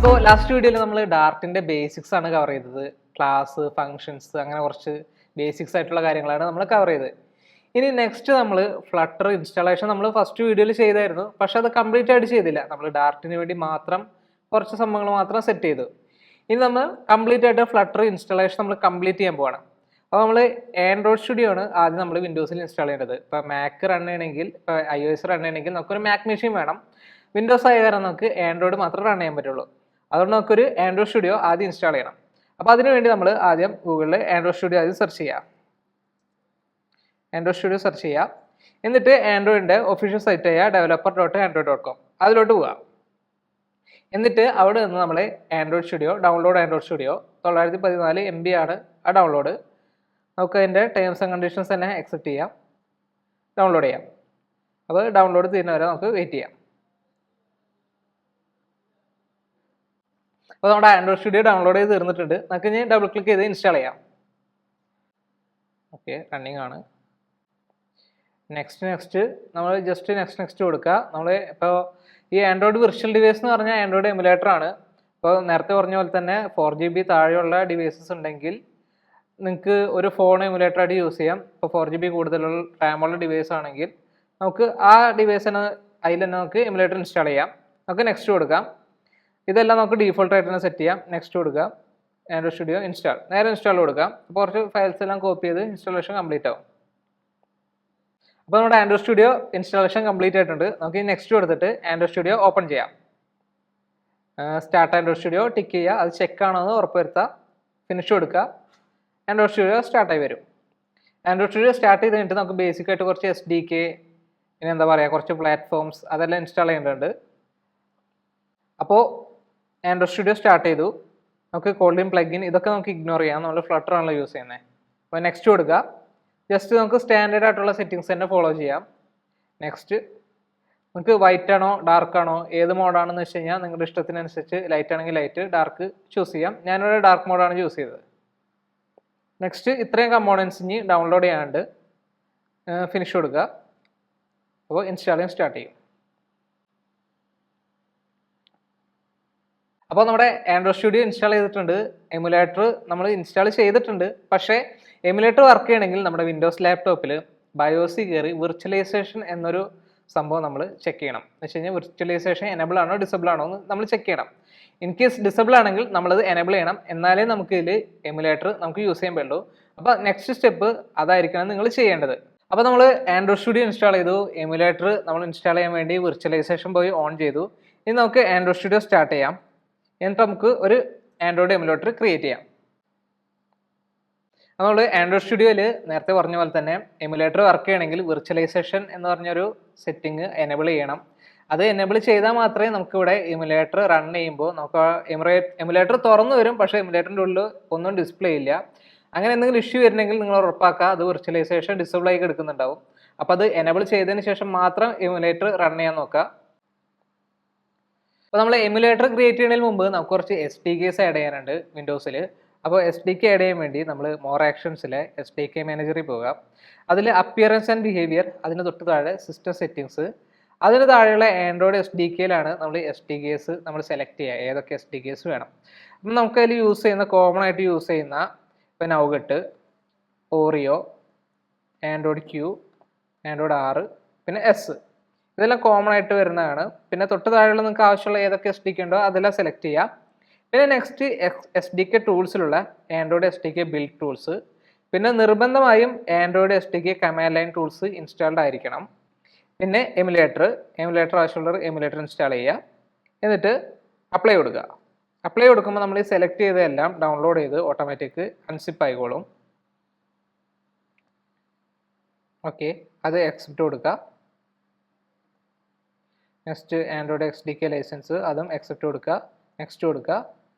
അപ്പോൾ ലാസ്റ്റ് വീഡിയോയിൽ നമ്മൾ ഡാർട്ടിൻ്റെ ബേസിക്സ് ആണ് കവർ ചെയ്തത്. ക്ലാസ്, ഫങ്ഷൻസ്, അങ്ങനെ കുറച്ച് ബേസിക്സ് ആയിട്ടുള്ള കാര്യങ്ങളാണ് നമ്മൾ കവർ ചെയ്തത്. ഇനി നെക്സ്റ്റ് നമ്മൾ ഫ്ലട്ടർ ഇൻസ്റ്റാളേഷൻ നമ്മൾ ഫസ്റ്റ് വീഡിയോയിൽ ചെയ്തായിരുന്നു, പക്ഷെ അത് കംപ്ലീറ്റ് ആയിട്ട് ചെയ്തില്ല. നമ്മൾ ഡാർട്ടിന് വേണ്ടി മാത്രം കുറച്ച് സംഭവങ്ങൾ മാത്രം സെറ്റ് ചെയ്തു. ഇനി നമ്മൾ കംപ്ലീറ്റ് ആയിട്ട് ഫ്ലട്ടർ ഇൻസ്റ്റാളേഷൻ നമ്മൾ കംപ്ലീറ്റ് ചെയ്യാൻ പോവാണ്. അപ്പോൾ നമ്മൾ ആൻഡ്രോയിഡ് സ്റ്റുഡിയോ ആണ് ആദ്യം നമ്മൾ വിൻഡോസിൽ ഇൻസ്റ്റാൾ ചെയ്യേണ്ടത്. ഇപ്പോൾ മാക്ക് റൺ ചെയ്യണമെങ്കിൽ, ഇപ്പോൾ iOS റൺ ചെയ്യണമെങ്കിൽ നമുക്കൊരു മാക് മെഷീൻ വേണം. വിൻഡോസ് ആയ കാരണം നമുക്ക് ആൻഡ്രോയിഡ് മാത്രം റൺ ചെയ്യാൻ പറ്റുള്ളൂ. അതുകൊണ്ട് നമുക്കൊരു ആൻഡ്രോയിഡ് സ്റ്റുഡിയോ ആദ്യം ഇൻസ്റ്റാൾ ചെയ്യണം. അപ്പോൾ അതിനുവേണ്ടി നമ്മൾ ആദ്യം ഗൂഗിളിൽ ആൻഡ്രോയിഡ് സ്റ്റുഡിയോ ആദ്യം സെർച്ച് ചെയ്യാം. ആൻഡ്രോയിഡ് സ്റ്റുഡിയോ സെർച്ച് ചെയ്യാം. എന്നിട്ട് ആൻഡ്രോയിഡിൻ്റെ ഒഫീഷ്യൽ സൈറ്റായ developer.android.com അതിലോട്ട് പോകാം. എന്നിട്ട് അവിടെ നിന്ന് നമ്മൾ Android studio download Android studio 914 MB ആണ് ആ ഡൗൺലോഡ്. നമുക്ക് അതിൻ്റെ ടേംസ് ആൻഡ് കണ്ടീഷൻസ് തന്നെ അക്സെപ്റ്റ് ചെയ്യാം, ഡൗൺലോഡ് ചെയ്യാം. അപ്പോൾ ഡൗൺലോഡ് തീരുന്നവരെ നമുക്ക് വെയിറ്റ് ചെയ്യാം. അപ്പോൾ നമ്മുടെ ആൻഡ്രോയിഡ് സ്റ്റുഡിയോ ഡൗൺലോഡ് ചെയ്ത് തീർന്നിട്ടുണ്ട്. നമുക്ക് ഇനി ഡബിൾ ക്ലിക്ക് ചെയ്ത് ഇൻസ്റ്റാൾ ചെയ്യാം. ഓക്കെ, റണ്ണിങ് ആണ്. നെക്സ്റ്റ് നമ്മൾ ജസ്റ്റ് നെക്സ്റ്റ് കൊടുക്കുക. നമ്മൾ ഇപ്പോൾ ഈ ആൻഡ്രോയിഡ് വിർച്വൽ ഡിവൈസ് എന്ന് പറഞ്ഞാൽ ആൻഡ്രോയിഡ് എമുലേറ്റർ ആണ്. ഇപ്പോൾ നേരത്തെ പറഞ്ഞ പോലെ തന്നെ 4GB താഴെയുള്ള ഡിവൈസസ് ഉണ്ടെങ്കിൽ നിങ്ങൾക്ക് ഒരു ഫോൺ എമുലേറ്റർ ആയിട്ട് യൂസ് ചെയ്യാം. ഇപ്പോൾ 4GB കൂടുതലുള്ള റാമുള്ള ഡിവൈസ് ആണെങ്കിൽ നമുക്ക് ആ ഡിവൈസിന് അതിൽ തന്നെ നമുക്ക് എമുലേറ്റർ ഇൻസ്റ്റാൾ ചെയ്യാം. നമുക്ക് നെക്സ്റ്റ് കൊടുക്കാം. ഇതെല്ലാം നമുക്ക് ഡീഫോൾട്ട് ആയിട്ട് തന്നെ സെറ്റ് ചെയ്യാം. നെക്സ്റ്റ് കൊടുക്കാം. ആൻഡ്രോയിഡ് സ്റ്റുഡിയോ ഇൻസ്റ്റാൾ, നേരെ ഇൻസ്റ്റാൾ കൊടുക്കാം. അപ്പോൾ കുറച്ച് ഫയൽസ് എല്ലാം കോപ്പി ചെയ്ത് ഇൻസ്റ്റാളേഷൻ കംപ്ലീറ്റ് ആവും. അപ്പോൾ നമ്മുടെ ആൻഡ്രോയിഡ് സ്റ്റുഡിയോ ഇൻസ്റ്റാളേഷൻ കംപ്ലീറ്റ് ആയിട്ടുണ്ട്. നമുക്ക് ഈ നെക്സ്റ്റ് കൊടുത്തിട്ട് ആൻഡ്രോയിഡ് സ്റ്റുഡിയോ ഓപ്പൺ ചെയ്യാം. സ്റ്റാർട്ട് ആൻഡ്രോയിഡ് സ്റ്റുഡിയോ ടിക്ക് ചെയ്യുക, അത് ചെക്ക് ആണോ എന്ന് ഉറപ്പുവരുത്തുക, ഫിനിഷ് കൊടുക്കുക. ആൻഡ്രോയിഡ് സ്റ്റുഡിയോ സ്റ്റാർട്ടായി വരും. ആൻഡ്രോയിഡ് സ്റ്റുഡിയോ സ്റ്റാർട്ട് ചെയ്ത് കഴിഞ്ഞിട്ട് നമുക്ക് ബേസിക് ആയിട്ട് കുറച്ച് SDK, പിന്നെ എന്താ പറയുക, കുറച്ച് പ്ലാറ്റ്ഫോംസ് അതെല്ലാം ഇൻസ്റ്റാൾ ചെയ്യേണ്ടതുണ്ട്. അപ്പോൾ ആൻഡ്രോയിഡ് സ്റ്റുഡിയോ സ്റ്റാർട്ട് ചെയ്തു. നമുക്ക് കോൾഡിൻ പ്ലഗിൻ ഇതൊക്കെ നമുക്ക് ഇഗ്നോർ ചെയ്യാം, നമ്മൾ ഫ്ലട്ടർ ആണല്ലോ യൂസ് ചെയ്യുന്നത്. അപ്പോൾ നെക്സ്റ്റ് കൊടുക്കുക. ജസ്റ്റ് നമുക്ക് സ്റ്റാൻഡേർഡ് ആയിട്ടുള്ള സെറ്റിങ്സ് തന്നെ ഫോളോ ചെയ്യാം. നെക്സ്റ്റ് നമുക്ക് വൈറ്റ് ആണോ ഡാർക്ക് ആണോ ഏത് മോഡാണെന്ന് വെച്ച് കഴിഞ്ഞാൽ നിങ്ങളുടെ ഇഷ്ടത്തിനനുസരിച്ച്, ലൈറ്റ് ആണെങ്കിൽ ലൈറ്റ്, ഡാർക്ക് ചൂസ് ചെയ്യാം. ഞാനിവിടെ ഡാർക്ക് മോഡാണ് ചൂസ് ചെയ്തത്. നെക്സ്റ്റ് ഇത്രയും കമ്പോണൻസ് ഇനി ഡൗൺലോഡ് ചെയ്യാണ്ട് ഫിനിഷ് കൊടുക്കുക. അപ്പോൾ ഇൻസ്റ്റാളിങ് സ്റ്റാർട്ട് ചെയ്യും. അപ്പോൾ നമ്മുടെ ആൻഡ്രോയിഡ് സ്റ്റുഡിയോ ഇൻസ്റ്റാൾ ചെയ്തിട്ടുണ്ട്. എമുലേറ്റർ നമ്മൾ ഇൻസ്റ്റാൾ ചെയ്തിട്ടുണ്ട്. പക്ഷേ എമുലേറ്റർ വർക്ക് ചെയ്യണമെങ്കിൽ നമ്മുടെ വിൻഡോസ് ലാപ്ടോപ്പിൽ ബയോസിൽ കയറി വിർച്വലൈസേഷൻ എന്നൊരു സംഭവം നമ്മൾ ചെക്ക് ചെയ്യണം. എന്ന് വെച്ച് കഴിഞ്ഞാൽ വിർച്വലൈസേഷൻ എനബിൾ ആണോ ഡിസബിൾ ആണോ എന്ന് നമ്മൾ ചെക്ക് ചെയ്യണം. ഇൻ കേസ് ഡിസബിൾ ആണെങ്കിൽ നമ്മളത് എനബിൾ ചെയ്യണം, എന്നാലേ നമുക്ക് ഇതിൽ എമുലേറ്റർ നമുക്ക് യൂസ് ചെയ്യാൻ പറ്റുള്ളൂ. അപ്പോൾ നെക്സ്റ്റ് സ്റ്റെപ്പ് അതായിരിക്കണം നിങ്ങൾ ചെയ്യേണ്ടത്. അപ്പോൾ നമ്മൾ ആൻഡ്രോയിഡ് സ്റ്റുഡിയോ ഇൻസ്റ്റാൾ ചെയ്തു. എമുലേറ്റർ നമ്മൾ ഇൻസ്റ്റാൾ ചെയ്യാൻ വേണ്ടി വിർച്വലൈസേഷൻ പോയി ഓൺ ചെയ്തു. ഇനി നമുക്ക് ആൻഡ്രോയിഡ് സ്റ്റുഡിയോ സ്റ്റാർട്ട് ചെയ്യാം. എന്നിട്ട് നമുക്ക് ഒരു ആൻഡ്രോയിഡ് എമുലേറ്റർ ക്രിയേറ്റ് ചെയ്യാം. നമ്മൾ ആൻഡ്രോയിഡ് സ്റ്റുഡിയോയിൽ നേരത്തെ പറഞ്ഞ പോലെ തന്നെ എമുലേറ്റർ വർക്ക് ചെയ്യണമെങ്കിൽ വിർച്വലൈസേഷൻ എന്ന് പറഞ്ഞൊരു സെറ്റിംഗ് എനേബിൾ ചെയ്യണം. അത് എനേബിൾ ചെയ്താൽ മാത്രമേ നമുക്കിവിടെ എമുലേറ്റർ റൺ ചെയ്യുമ്പോൾ നമുക്ക് എമുലേറ്റർ തുറന്നു വരും, പക്ഷേ എമുലേറ്ററിൻ്റെ ഉള്ളിൽ ഒന്നും ഡിസ്പ്ലേ ഇല്ല. അങ്ങനെ എന്തെങ്കിലും ഇഷ്യൂ വരുന്നെങ്കിൽ നിങ്ങൾ ഉറപ്പാക്കുക അത് വിർച്വലൈസേഷൻ ഡിസേബിൾ ആയി എടുക്കുന്നുണ്ടാവും. അപ്പോൾ അത് എനേബിൾ ചെയ്തതിന് ശേഷം മാത്രം എമുലേറ്റർ റൺ ചെയ്യാൻ നോക്കുക. അപ്പോൾ നമ്മൾ എമുലേറ്റർ ക്രിയേറ്റ് ചെയ്യുന്നതിന് മുമ്പ് നമുക്ക് കുറച്ച് SDKs ആഡ് ചെയ്യാനുണ്ട് വിൻഡോസിൽ. അപ്പോൾ SDK ആഡ് ചെയ്യാൻ വേണ്ടി നമ്മൾ മോർ ആക്ഷൻസിലെ SDK മാനേജറിൽ പോകുക. അതിൽ അപ്പിയറൻസ് ആൻഡ് ബിഹേവിയർ, അതിന് തൊട്ട് താഴെ സിസ്റ്റം സെറ്റിങ്സ്, അതിന് താഴെയുള്ള ആൻഡ്രോയിഡ് SDKയിലാണ് നമ്മൾ SDKs നമ്മൾ സെലക്ട് ചെയ്യുക, ഏതൊക്കെ SDKs വേണം. അപ്പം നമുക്ക് അതിൽ യൂസ് ചെയ്യുന്ന കോമൺ ആയിട്ട് യൂസ് ചെയ്യുന്ന ഇപ്പോൾ nougat, Oreo, Android Q, Android R, പിന്നെ S, ഇതെല്ലാം കോമൺ ആയിട്ട് വരുന്നതാണ്. പിന്നെ തൊട്ട് താഴെയുള്ള നിങ്ങൾക്ക് ആവശ്യമുള്ള ഏതൊക്കെ SDK ഉണ്ടോ അതെല്ലാം സെലക്ട് ചെയ്യുക. പിന്നെ നെക്സ്റ്റ് SDK ടൂൾസിലുള്ള ആൻഡ്രോയിഡ് SDK ബിൽഡ് ടൂൾസ്, പിന്നെ നിർബന്ധമായും Android SDK command line tools installed ആയിരിക്കണം. പിന്നെ എമുലേറ്റർ ആവശ്യമുള്ളവർ എമുലേറ്റർ ഇൻസ്റ്റാൾ ചെയ്യുക. എന്നിട്ട് അപ്ലൈ കൊടുക്കുക. അപ്ലൈ കൊടുക്കുമ്പോൾ നമ്മൾ ഈ സെലക്ട് ചെയ്തതെല്ലാം ഡൗൺലോഡ് ചെയ്ത് ഓട്ടോമാറ്റിക് അൺസിപ്പ് ആയിക്കോളും. ഓക്കെ, അത് അക്സെപ്റ്റ് കൊടുക്കുക. നെക്സ്റ്റ് ആൻഡ്രോയിഡ് SDK ലൈസൻസ്, അതും അക്സെപ്റ്റ് കൊടുക്കുക. നെക്സ്റ്റ് കൊടുക്കുക.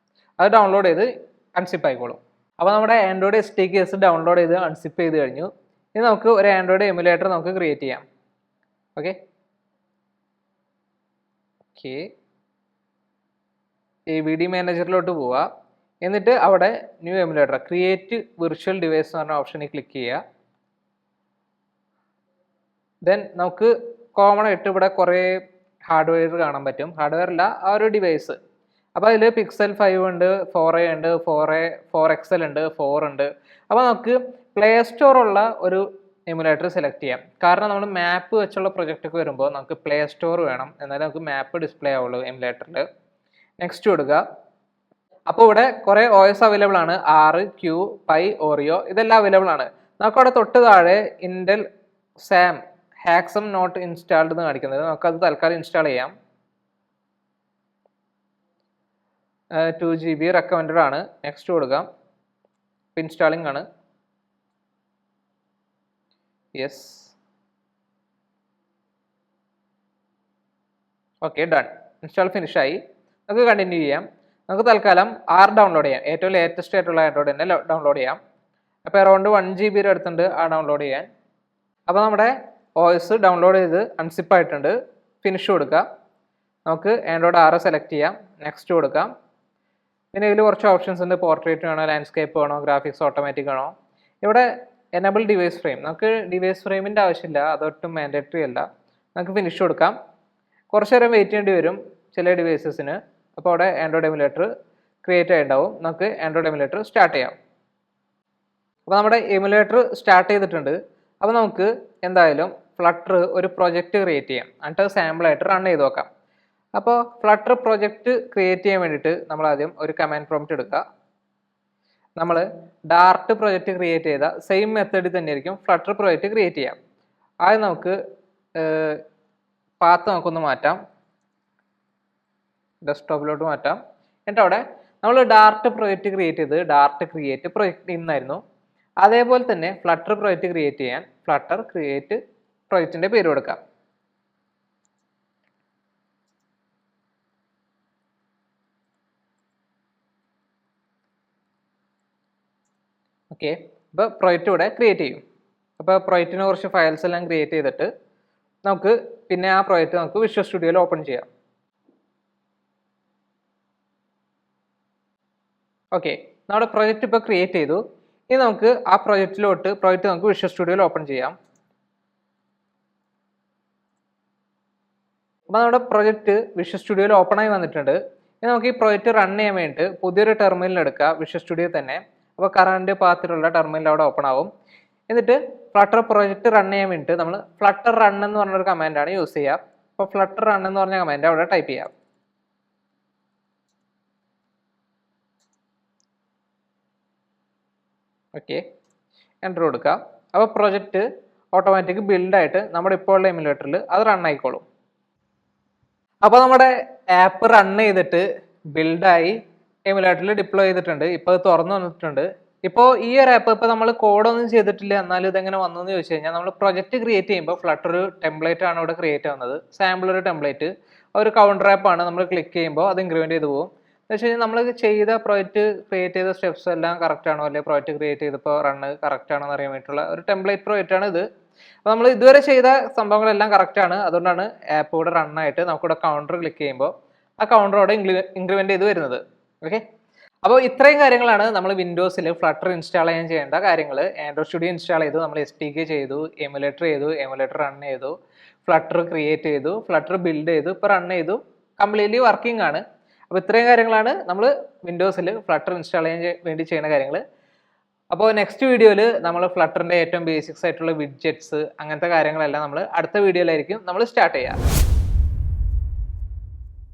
അത് ഡൗൺലോഡ് ചെയ്ത് അൺസിപ്പ് ആയിക്കോളും. അപ്പോൾ നമ്മുടെ ആൻഡ്രോയിഡ് SDKs ഡൗൺലോഡ് ചെയ്ത് അൺസിപ്പ് ചെയ്ത് കഴിഞ്ഞു. ഇനി നമുക്ക് ഒരു ആൻഡ്രോയിഡ് എമുലേറ്റർ നമുക്ക് ക്രിയേറ്റ് ചെയ്യാം. ഓക്കെ, AVD മാനേജറിലോട്ട് പോവുക. എന്നിട്ട് അവിടെ new emulator create virtual device എന്ന് പറഞ്ഞ ഓപ്ഷനിൽ ക്ലിക്ക് ചെയ്യുക. ദെൻ നമുക്ക് കോമൺ ആയിട്ട് ഇവിടെ കുറേ ഹാർഡ്വെയർ കാണാൻ പറ്റും. ഹാർഡ്വെയർ അല്ല, ആ ഒരു ഡിവൈസ്. അപ്പോൾ അതിൽ പിക്സൽ 5 ഉണ്ട്, 4a ഉണ്ട്, 4XL ഉണ്ട്, 4 ഉണ്ട്. അപ്പോൾ നമുക്ക് പ്ലേ സ്റ്റോർ ഉള്ള ഒരു എമുലേറ്റർ സെലക്ട് ചെയ്യാം. കാരണം നമ്മൾ മാപ്പ് വെച്ചുള്ള പ്രൊജക്റ്റ് ഒക്കെ വരുമ്പോൾ നമുക്ക് പ്ലേ സ്റ്റോർ വേണം, എന്നാലേ നമുക്ക് മാപ്പ് ഡിസ്പ്ലേ ആവുള്ളൂ എമുലേറ്ററിൽ. നെക്സ്റ്റ് കൊടുക്കുക. അപ്പോൾ ഇവിടെ കുറേ OS അവൈലബിൾ ആണ്. 6, Q, Pi, Oreo ഇതെല്ലാം അവൈലബിൾ ആണ്. നമുക്കവിടെ തൊട്ട് താഴെ ഇന്റൽ സാം ഹാക്സം നോട്ട് ഇൻസ്റ്റാൾഡ് എന്ന് കാണിക്കുന്നത്. നമുക്കത് തൽക്കാലം ഇൻസ്റ്റാൾ ചെയ്യാം. 2GB റെക്കമെൻഡഡ് ആണ്. നെക്സ്റ്റ് കൊടുക്കാം. ഇൻസ്റ്റാളിംഗ് ആണ്. യെസ്. Okay, done. ഇൻസ്റ്റാൾ ഫിനിഷായി. നമുക്ക് കണ്ടിന്യൂ ചെയ്യാം. നമുക്ക് തൽക്കാലം ഡൗൺലോഡ് ചെയ്യാം. ഏറ്റവും ലേറ്റസ്റ്റ് ആയിട്ടുള്ള ആൻഡ്രോയിഡ് തന്നെ ഡൗൺലോഡ് ചെയ്യാം. അപ്പോൾ അറൗണ്ട് 1GB അടുത്തുണ്ട് ഡൗൺലോഡ് ചെയ്യാൻ. അപ്പോൾ നമ്മുടെ OS ഡൗൺലോഡ് ചെയ്ത് അൺസിപ്പ് ആയിട്ടുണ്ട്. ഫിനിഷ് കൊടുക്കുക. നമുക്ക് ആൻഡ്രോയിഡ് 6 സെലക്ട് ചെയ്യാം. നെക്സ്റ്റ് കൊടുക്കാം. പിന്നെ ഇതിൽ കുറച്ച് ഓപ്ഷൻസ് ഉണ്ട്. പോർട്രേറ്റ് വേണോ, ലാൻഡ്സ്കേപ്പ് വേണോ, ഗ്രാഫിക്സ് ഓട്ടോമാറ്റിക് ആണോ. ഇവിടെ എനേബിൾ ഡിവൈസ് ഫ്രെയിം. നമുക്ക് ഡിവൈസ് ഫ്രെയിമിൻ്റെ ആവശ്യമില്ല, അതൊട്ടും മാൻഡേറ്ററി അല്ല. നമുക്ക് ഫിനിഷ് കൊടുക്കാം. കുറച്ച് നേരം വെയിറ്റ് ചെയ്യേണ്ടി വരും ചില ഡിവൈസസിന്. അപ്പോൾ അവിടെ ആൻഡ്രോയിഡ് എമുലേറ്റർ ക്രിയേറ്റ് ആയിട്ടുണ്ടാവും. നമുക്ക് ആൻഡ്രോയിഡ് എമുലേറ്റർ സ്റ്റാർട്ട് ചെയ്യാം. അപ്പോൾ നമ്മുടെ എമുലേറ്റർ സ്റ്റാർട്ട് ചെയ്തിട്ടുണ്ട്. അപ്പോൾ നമുക്ക് എന്തായാലും ഫ്ലട്ടർ ഒരു പ്രൊജക്റ്റ് ക്രിയേറ്റ് ചെയ്യാം, എന്നിട്ട് സാമ്പിളായിട്ട് റൺ ചെയ്ത് നോക്കാം. അപ്പോൾ ഫ്ലട്ടർ പ്രൊജക്റ്റ് ക്രിയേറ്റ് ചെയ്യാൻ വേണ്ടിയിട്ട് നമ്മൾ ആദ്യം ഒരു കമാൻഡ് പ്രോംപ്റ്റ് എടുക്കുക. നമ്മൾ ഡാർട്ട് പ്രൊജക്റ്റ് ക്രിയേറ്റ് ചെയ്ത സെയിം മെത്തേഡിൽ തന്നെയായിരിക്കും ഫ്ലട്ടർ പ്രൊജക്റ്റ് ക്രിയേറ്റ് ചെയ്യാം. ആദ്യം നമുക്ക് പാത്ത് നമുക്കൊന്ന് മാറ്റാം, ഡെസ്ക്ടോപ്പിലോട്ട് മാറ്റാം. എന്നിട്ട് അവിടെ നമ്മൾ ഡാർട്ട് പ്രൊജക്റ്റ് ക്രിയേറ്റ് ചെയ്ത് ഡാർട്ട് ക്രിയേറ്റ് പ്രൊജക്റ്റ് ഇന്നായിരുന്നു. അതേപോലെ തന്നെ ഫ്ലട്ടർ പ്രൊജക്റ്റ് ക്രിയേറ്റ് ചെയ്യാൻ ഫ്ലട്ടർ ക്രിയേറ്റ് പ്രൊജക്റ്റിൻ്റെ പേര് കൊടുക്കാം. ഓക്കെ, ഇപ്പോൾ പ്രൊജക്റ്റ് ഇവിടെ ക്രിയേറ്റ് ചെയ്യും. അപ്പോൾ പ്രൊജക്റ്റിന് കുറച്ച് ഫയൽസ് എല്ലാം ക്രിയേറ്റ് ചെയ്തിട്ട് നമുക്ക് പിന്നെ ആ പ്രൊജക്റ്റ് നമുക്ക് വിഷ്വൽ സ്റ്റുഡിയോയിൽ ഓപ്പൺ ചെയ്യാം. ഓക്കെ, നമ്മുടെ പ്രൊജക്റ്റ് ഇപ്പോൾ ക്രിയേറ്റ് ചെയ്തു. ഇനി നമുക്ക് ആ പ്രൊജക്റ്റ് നമുക്ക് വിഷ്വൽ സ്റ്റുഡിയോയിൽ ഓപ്പൺ ചെയ്യാം. അപ്പോൾ നമ്മുടെ പ്രൊജക്റ്റ് വിഷ്വൽ സ്റ്റുഡിയോയിൽ ഓപ്പൺ ആയി വന്നിട്ടുണ്ട്. ഇനി നമുക്ക് ഈ പ്രൊജക്റ്റ് റൺ ചെയ്യാൻ വേണ്ടിയിട്ട് പുതിയൊരു ടെർമിനൽ എടുക്കുക, വിഷ്വൽ സ്റ്റുഡിയോ തന്നെ. അപ്പോൾ കറണ്ട് പാത്തിലുള്ള ടെർമിനൽ അവിടെ ഓപ്പൺ ആവും. എന്നിട്ട് ഫ്ലട്ടർ പ്രൊജക്റ്റ് റൺ ചെയ്യാൻ വേണ്ടിയിട്ട് നമ്മൾ ഫ്ലട്ടർ റൺ എന്ന് പറഞ്ഞൊരു കമാൻഡാണ് യൂസ് ചെയ്യുക. അപ്പോൾ ഫ്ലട്ടർ റൺ എന്ന് പറഞ്ഞ കമാൻഡ് അവിടെ ടൈപ്പ് ചെയ്യാം. ഓക്കെ, എൻ്റർ കൊടുക്കുക. അപ്പോൾ പ്രൊജക്റ്റ് ഓട്ടോമാറ്റിക് ബിൽഡായിട്ട് നമ്മുടെ ഇപ്പോൾ ഉള്ള എമുലേറ്ററിൽ അത് റൺ ആയിക്കോളും. അപ്പോൾ നമ്മുടെ ആപ്പ് റൺ ചെയ്തിട്ട് ബിൽഡായി എമുലേറ്ററിൽ ഡിപ്ലോയ് ചെയ്തിട്ടുണ്ട്. ഇപ്പോൾ അത് തുറന്നു വന്നിട്ടുണ്ട്. ഇപ്പോൾ ഈ ഒരു ആപ്പ് ഇപ്പോൾ നമ്മൾ കോഡൊന്നും ചെയ്തിട്ടില്ല, എന്നാലും ഇതെങ്ങനെ വന്നു എന്ന് ചോദിച്ചു കഴിഞ്ഞാൽ നമ്മൾ പ്രൊജക്റ്റ് ക്രിയേറ്റ് ചെയ്യുമ്പോൾ ഫ്ലട്ടർ ഒരു ടെംപ്ലേറ്റ് ആണ് ഇവിടെ ക്രിയേറ്റ് ആവുന്നത്. സാമ്പിൾ ഒരു ടെംപ്ലേറ്റ്, ഒരു കൗണ്ടർ ആപ്പാണ്. നമ്മൾ ക്ലിക്ക് ചെയ്യുമ്പോൾ അത് ഇൻക്രിമെൻറ്റ് ചെയ്ത് പോകും. എന്ന് വെച്ച് കഴിഞ്ഞാൽ നമ്മൾ ചെയ്ത പ്രൊജക്റ്റ് ക്രിയേറ്റ് ചെയ്ത സ്റ്റെപ്സ് എല്ലാം കറക്റ്റ് ആണോ, അല്ലെങ്കിൽ പ്രൊജക്റ്റ് ക്രിയേറ്റ് ചെയ്തപ്പോൾ റണ്ണ് കറക്റ്റ് ആണോ എന്ന് അറിയാൻ വേണ്ടിയിട്ടുള്ള ഒരു ടെംപ്ലേറ്റ് പ്രൊജക്റ്റ് ആണ് ഇത്. അപ്പോൾ നമ്മൾ ഇതുവരെ ചെയ്ത സംഭവങ്ങളെല്ലാം കറക്റ്റ് ആണ്. അതുകൊണ്ടാണ് ആപ്പ് ഇവിടെ റണ്ണായിട്ട് നമുക്കിവിടെ കൗണ്ടർ ക്ലിക്ക് ചെയ്യുമ്പോൾ ആ കൗണ്ടറോടെ ഇൻക്രിമെൻറ്റ് ചെയ്ത് വരുന്നത്. ഓക്കെ, അപ്പോൾ ഇത്രയും കാര്യങ്ങളാണ് നമ്മൾ വിൻഡോസിൽ ഫ്ലട്ടർ ഇൻസ്റ്റാൾ ചെയ്യാൻ ചെയ്യേണ്ട കാര്യങ്ങൾ. ആൻഡ്രോയിഡ് സ്റ്റുഡിയോ ഇൻസ്റ്റാൾ ചെയ്തു, നമ്മൾ SDK ചെയ്തു, എമുലേറ്റർ ചെയ്തു, എമുലേറ്റർ റൺ ചെയ്തു, ഫ്ലട്ടർ ക്രിയേറ്റ് ചെയ്തു, ഫ്ലട്ടർ ബിൽഡ് ചെയ്തു, ഇപ്പോൾ റൺ ചെയ്തു, കംപ്ലീറ്റ്ലി വർക്കിംഗ് ആണ്. അപ്പോൾ ഇത്രയും കാര്യങ്ങളാണ് നമ്മൾ വിൻഡോസിൽ ഫ്ലട്ടർ ഇൻസ്റ്റാൾ ചെയ്യാൻ വേണ്ടി ചെയ്യുന്ന കാര്യങ്ങൾ. അപ്പോൾ നെക്സ്റ്റ് വീഡിയോയിൽ നമ്മൾ ഫ്ലട്ടറിൻ്റെ ഏറ്റവും ബേസിക്സ് ആയിട്ടുള്ള വിഡ്ജറ്റ്സ് അങ്ങനത്തെ കാര്യങ്ങളെല്ലാം നമ്മൾ അടുത്ത വീഡിയോയിലായിരിക്കും നമ്മൾ സ്റ്റാർട്ട് ചെയ്യുക.